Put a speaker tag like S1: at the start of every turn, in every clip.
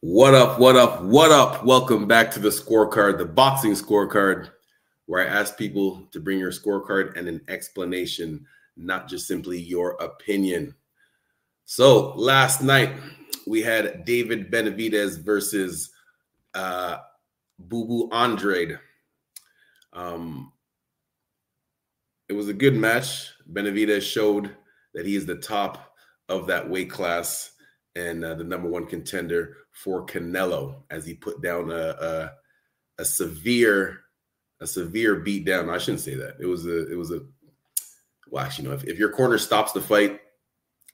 S1: What up, what up, what up? Welcome back to the scorecard, the boxing scorecard, where I ask people to bring your scorecard and an explanation, not just simply your opinion. So last night we had David Benavidez versus Boo Andrade. It was a good match. Benavidez showed that he is the top of that weight class and the number one contender for Canelo, as he put down a severe beat down. I shouldn't say that. It was a well, actually, if your corner stops the fight,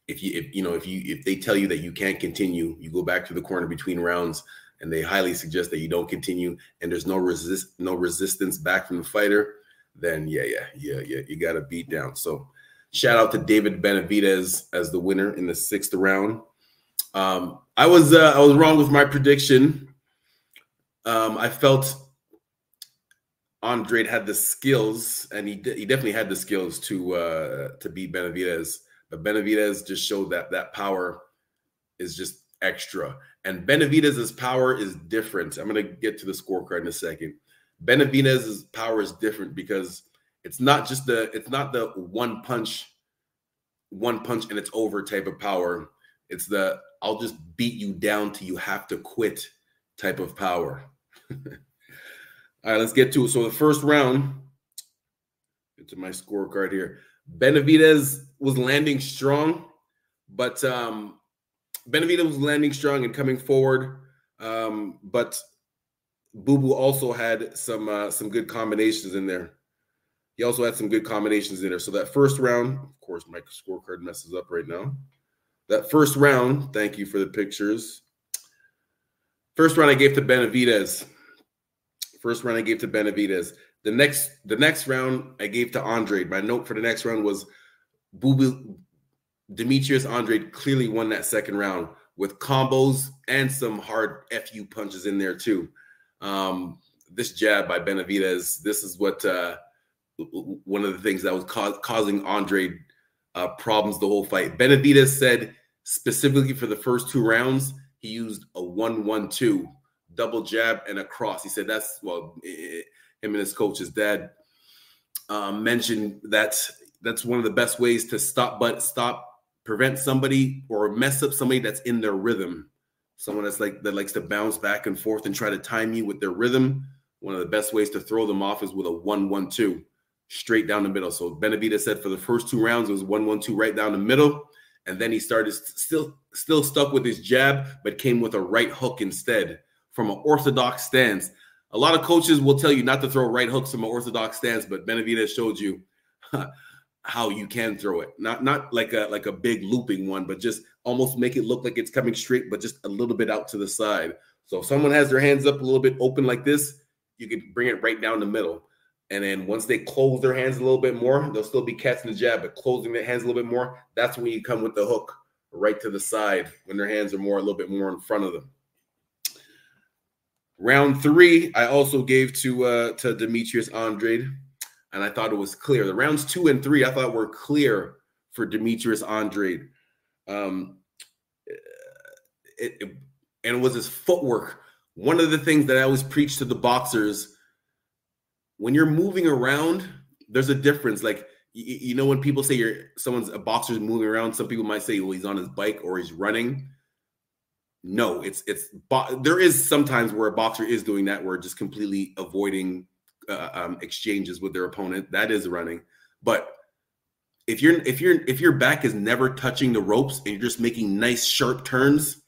S1: if they tell you that you can't continue, you go back to the corner between rounds, and they highly suggest that you don't continue, and there's no resistance back from the fighter, then you got to beat down. So shout out to David Benavidez as the winner in the 6th round. I was wrong with my prediction. I felt Andrade had the skills, and he definitely had the skills to beat Benavidez. But Benavidez just showed that power is just extra, and Benavidez's power is different. I'm gonna get to the scorecard in a second. Benavidez's power is different because it's not the one punch and it's over type of power. It's the I'll just beat you down till you have to quit type of power. All right, let's get to it. So the first round, get to my scorecard here. Benavidez was landing strong, but Benavidez was landing strong and coming forward. But Boo Boo also had some good combinations in there. He also had some good combinations in there. So that first round, of course, my scorecard messes up right now. That first round, thank you for the pictures. First round I gave to Benavidez. The next round I gave to Andrade. My note for the next round was Demetrius Andrade clearly won that second round with combos and some hard FU punches in there too. This jab by Benavidez, this is what one of the things that was causing Andrade problems the whole fight. Benavidez said specifically for the first 2 rounds, he used a 1-1-2 double jab and a cross. He said that's, well, him and his coach, his dad, mentioned that's one of the best ways to prevent somebody or mess up somebody that's in their rhythm. Someone that likes to bounce back and forth and try to time you with their rhythm. One of the best ways to throw them off is with a 1-1-2 straight down the middle. So Benavidez said for the first 2 rounds, it was 1-1-2 right down the middle. And then he started still stuck with his jab, but came with a right hook instead from an orthodox stance. A lot of coaches will tell you not to throw right hooks from an orthodox stance, but Benavidez showed you how you can throw it. Not like a big looping one, but just almost make it look like it's coming straight, but just a little bit out to the side. So if someone has their hands up a little bit open like this, you can bring it right down the middle. And then once they close their hands a little bit more, they'll still be catching the jab, but closing their hands a little bit more, that's when you come with the hook right to the side when their hands are a little bit more in front of them. Round 3, I also gave to Demetrius Andrade, and I thought it was clear. The rounds 2 and 3, I thought were clear for Demetrius Andrade. And it was his footwork. One of the things that I always preach to the boxers, when you're moving around, there's a difference. Like, you know, when people say a boxer's moving around, some people might say, well, he's on his bike or he's running. No, there is sometimes where a boxer is doing that, where just completely avoiding exchanges with their opponent. That is running. But if your back is never touching the ropes and you're just making nice sharp turns,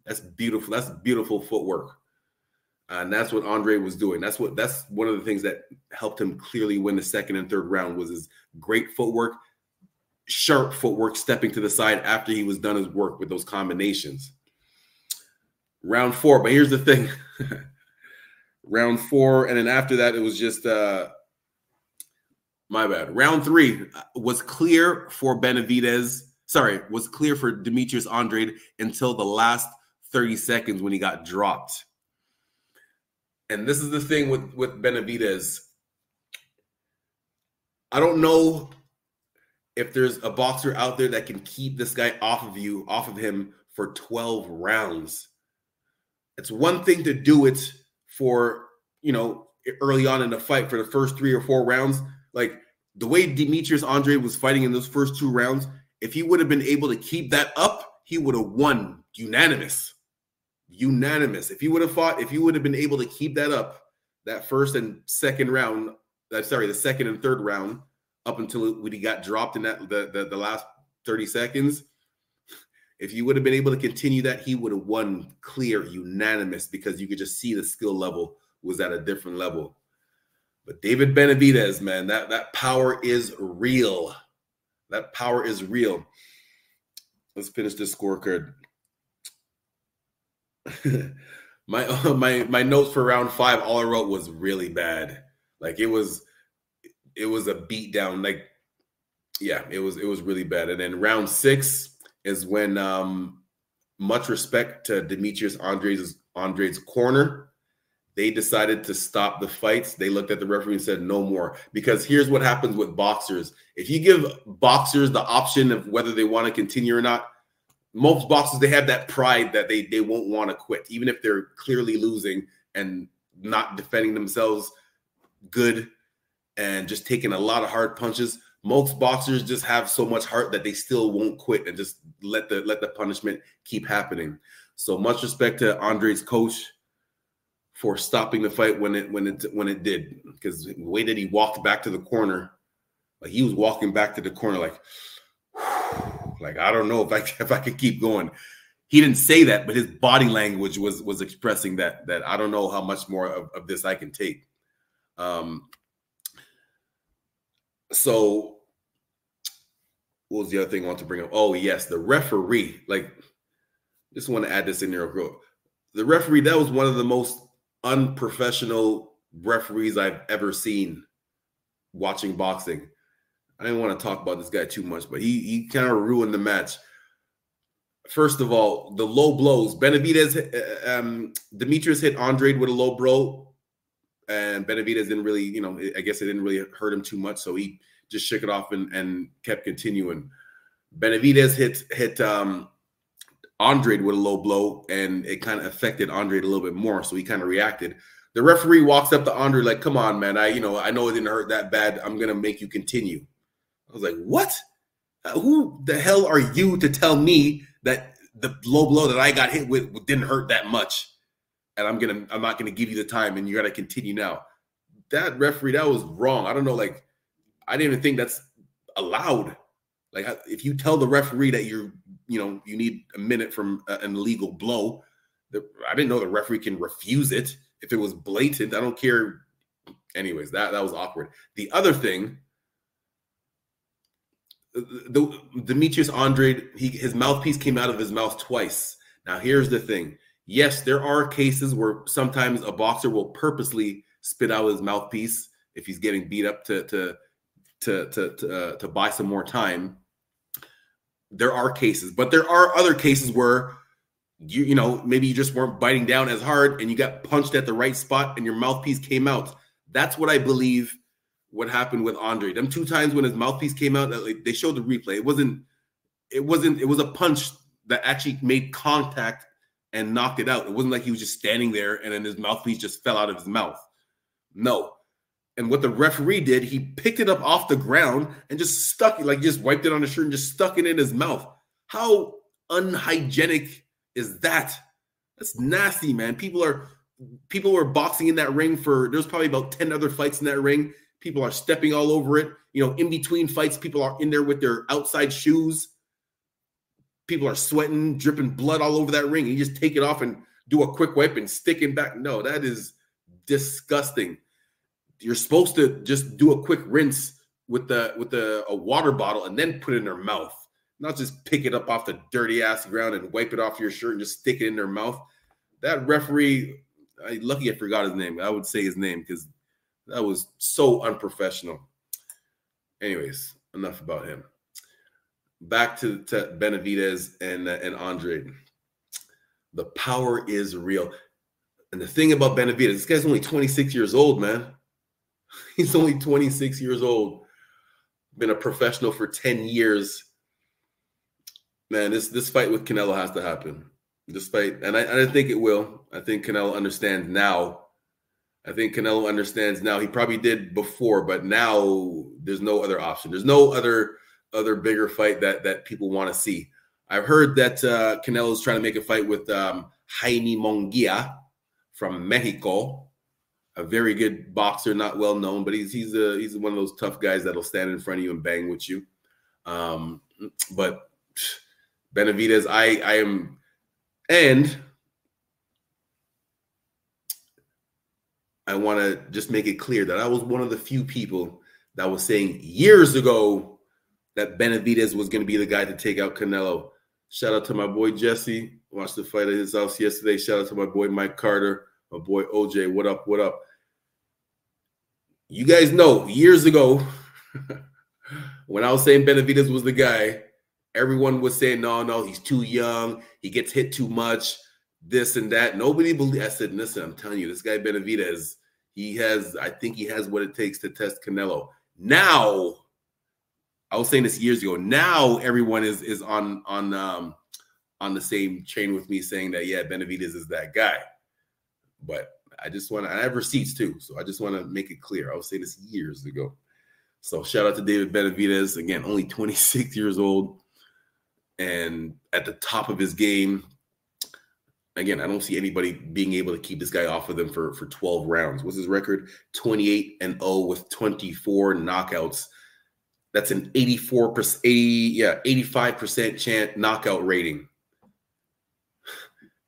S1: that's beautiful. That's beautiful footwork. And that's what Andrade was doing. That's one of the things that helped him clearly win the 2nd and 3rd round was his great footwork, sharp footwork, stepping to the side after he was done his work with those combinations. Round 4, but here's the thing. Round 4, and then after that, it was just my bad. Round 3 was clear for Benavidez. Sorry, was clear for Demetrius Andrade until the last 30 seconds when he got dropped. And this is the thing with Benavidez. I don't know if there's a boxer out there that can keep this guy off of him for 12 rounds. It's one thing to do it for, early on in the fight for the first 3 or 4 rounds. Like the way Demetrius Andrade was fighting in those first 2 rounds, if he would have been able to keep that up, he would have won unanimous. Unanimous. If he would have been able to keep that up, that first and second round, the second and third round, up until when he got dropped in that the last 30 seconds, if he would have been able to continue that, he would have won clear, unanimous, because you could just see the skill level was at a different level. But David Benavidez, man, that power is real. That power is real. Let's finish this scorecard. my notes for round 5, all I wrote was really bad. Like it was a beat down. Like, yeah, it was really bad. And then round 6 is when much respect to Demetrius Andrade's corner. They decided to stop the fights. They looked at the referee and said, no more. Because here's what happens with boxers. If you give boxers the option of whether they want to continue or not, most boxers, they have that pride that they won't want to quit, even if they're clearly losing and not defending themselves good and just taking a lot of hard punches. Most boxers just have so much heart that they still won't quit and just let the punishment keep happening. So much respect to Andrade's coach for stopping the fight when it did, because the way that he walked back to the corner, like he was walking back to the corner, like I don't know if I could keep going. He didn't say that, but his body language was expressing that I don't know how much more of this I can take. So what was the other thing I want to bring up? Oh, yes, the referee. Like, just want to add this in there. The referee, that was one of the most unprofessional referees I've ever seen watching boxing. I didn't want to talk about this guy too much, but he kind of ruined the match. First of all, the low blows. Benavidez, Demetrius hit Andrade with a low blow, and Benavidez didn't really, I guess it didn't really hurt him too much, so he just shook it off and kept continuing. Benavidez hit Andrade with a low blow, and it kind of affected Andrade a little bit more, so he kind of reacted. The referee walks up to Andrade like, "Come on, man, I know it didn't hurt that bad. I'm gonna make you continue." I was like, "What? Who the hell are you to tell me that the low blow that I got hit with didn't hurt that much, and I'm not gonna give you the time, and you gotta continue now?" That referee, that was wrong. I don't know, like, I didn't even think that's allowed. Like, if you tell the referee that you need a minute from an illegal blow, I didn't know the referee can refuse it if it was blatant. I don't care. Anyways, that was awkward. The other thing, Demetrius Andrade, his mouthpiece came out of his mouth twice. Now, here's the thing. Yes, there are cases where sometimes a boxer will purposely spit out his mouthpiece if he's getting beat up to buy some more time. There are cases, but there are other cases where maybe you just weren't biting down as hard and you got punched at the right spot and your mouthpiece came out. That's what I believe what happened with Andrade. Them 2 times when his mouthpiece came out, they showed the replay. It was a punch that actually made contact and knocked it out. It wasn't like he was just standing there and then his mouthpiece just fell out of his mouth. No. And what the referee did, he picked it up off the ground and just stuck it, like just wiped it on his shirt and just stuck it in his mouth. How unhygienic is that? That's nasty, man. People were boxing in that ring there's probably about 10 other fights in that ring. People are stepping all over it. In between fights, people are in there with their outside shoes. People are sweating, dripping blood all over that ring. You just take it off and do a quick wipe and stick it back. No, that is disgusting. You're supposed to just do a quick rinse with a water bottle and then put it in their mouth. Not just pick it up off the dirty ass ground and wipe it off your shirt and just stick it in their mouth. That referee, lucky I forgot his name. I would say his name because that was so unprofessional. Anyways, enough about him. Back to Benavidez and Andrade. The power is real. And the thing about Benavidez, this guy's only 26 years old, man. He's only 26 years old. Been a professional for 10 years. Man, this fight with Canelo has to happen. Despite, and I think it will. I think Canelo understands now. I think Canelo understands now. He probably did before, but now there's no other option. There's no other bigger fight that people want to see. I've heard that Canelo's trying to make a fight with Jaime Munguia from Mexico, a very good boxer, not well known, but he's one of those tough guys that'll stand in front of you and bang with you. But Benavidez, I am, and I want to just make it clear that I was one of the few people that was saying years ago that Benavidez was going to be the guy to take out Canelo. Shout out to my boy Jesse. Watched the fight at his house yesterday. Shout out to my boy Mike Carter, my boy OJ. What up? What up? You guys know years ago when I was saying Benavidez was the guy, everyone was saying, no, he's too young. He gets hit too much, this and that. Nobody believed. I said, listen, I'm telling you, this guy Benavidez, I think he has what it takes to test Canelo. Now, I was saying this years ago. Now everyone is on the same chain with me saying that, yeah, Benavidez is that guy. But I have receipts too. So I just want to make it clear. I was saying this years ago. So shout out to David Benavidez. Again, only 26 years old and at the top of his game. Again, I don't see anybody being able to keep this guy off of them for 12 rounds. What's his record? 28-0 with 24 knockouts. That's an 85% chance knockout rating.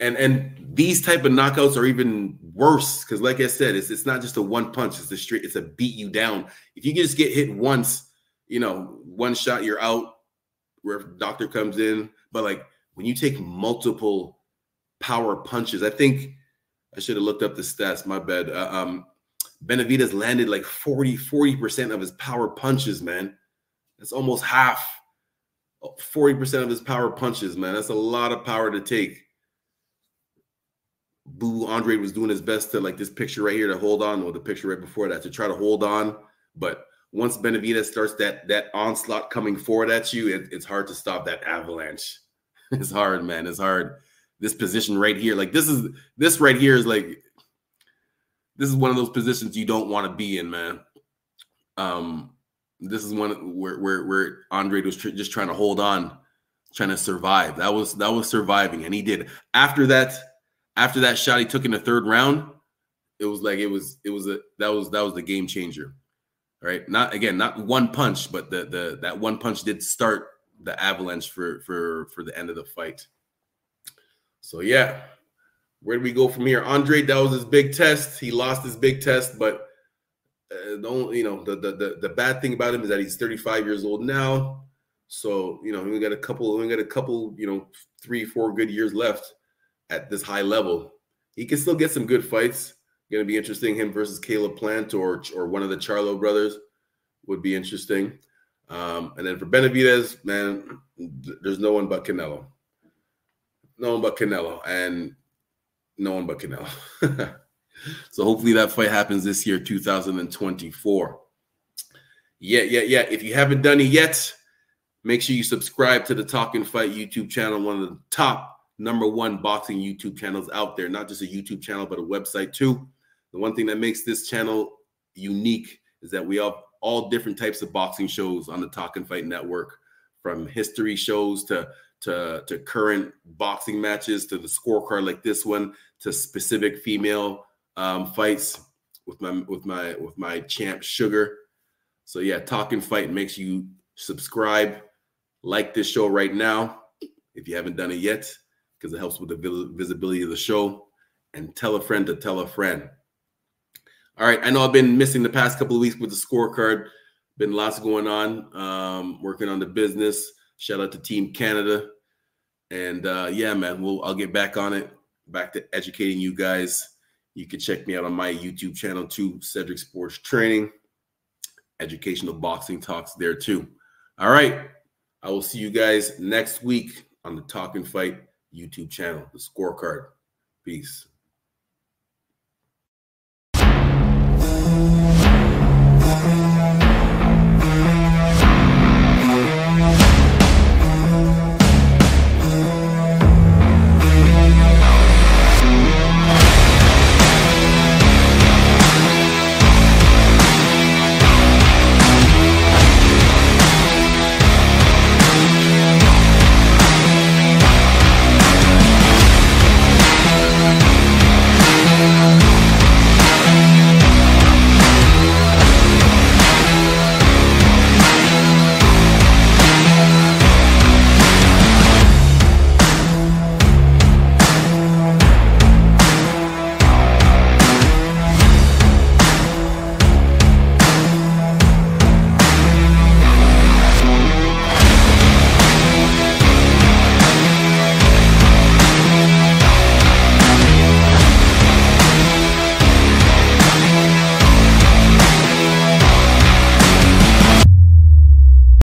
S1: And these type of knockouts are even worse because, like I said, it's not just a one punch. It's a beat you down. If you can just get hit once, one shot, you're out. Where doctor comes in. But like when you take multiple power punches, I think I should have looked up the stats. My bad. Benavidez landed like 40% of his power punches, man. That's almost half. 40% of his power punches, man. That's a lot of power to take. Andrade was doing his best to, like this picture right here, to hold on, or the picture right before that, to try to hold on. But once Benavidez starts that onslaught coming forward at you, it's hard to stop that avalanche. It's hard, man. It's hard. This position right here, like this right here is like, this is one of those positions you don't want to be in, man. This is one where Andrade was just trying to hold on, trying to survive. That was surviving, and he did. After that shot he took in the third round, it was like that was the game changer. All right, not one punch, but that one punch did start the avalanche for the end of the fight. So yeah, where do we go from here? Andrade, that was his big test. He lost his big test, but the bad thing about him is that he's 35 years old now. So we got a couple, 3-4 good years left at this high level. He can still get some good fights. Going to be interesting. Him versus Caleb Plant or one of the Charlo brothers would be interesting. And then for Benavidez, man, there's no one but Canelo. No one but Canelo, and no one but Canelo. So hopefully that fight happens this year, 2024. Yeah. If you haven't done it yet, make sure you subscribe to the Talkin' Fight YouTube channel, one of the top #1 boxing YouTube channels out there. Not just a YouTube channel, but a website too. The one thing that makes this channel unique is that we have all different types of boxing shows on the Talkin' Fight Network, from history shows to current boxing matches, to the scorecard like this one, to specific female fights with my champ Sugar. So yeah, Talkin' Fight. Make sure you subscribe, like this show right now if you haven't done it yet, because it helps with the visibility of the show. And tell a friend to tell a friend. All right, I know I've been missing the past couple of weeks with the scorecard. Been lots going on, working on the business. Shout out to Team Canada. And yeah, man, I'll get back on it, back to educating you guys. You can check me out on my YouTube channel too, Cedric Sports Training. Educational boxing talks there too. All right, I will see you guys next week on the Talkin' Fight YouTube channel, the Scorecard. Peace.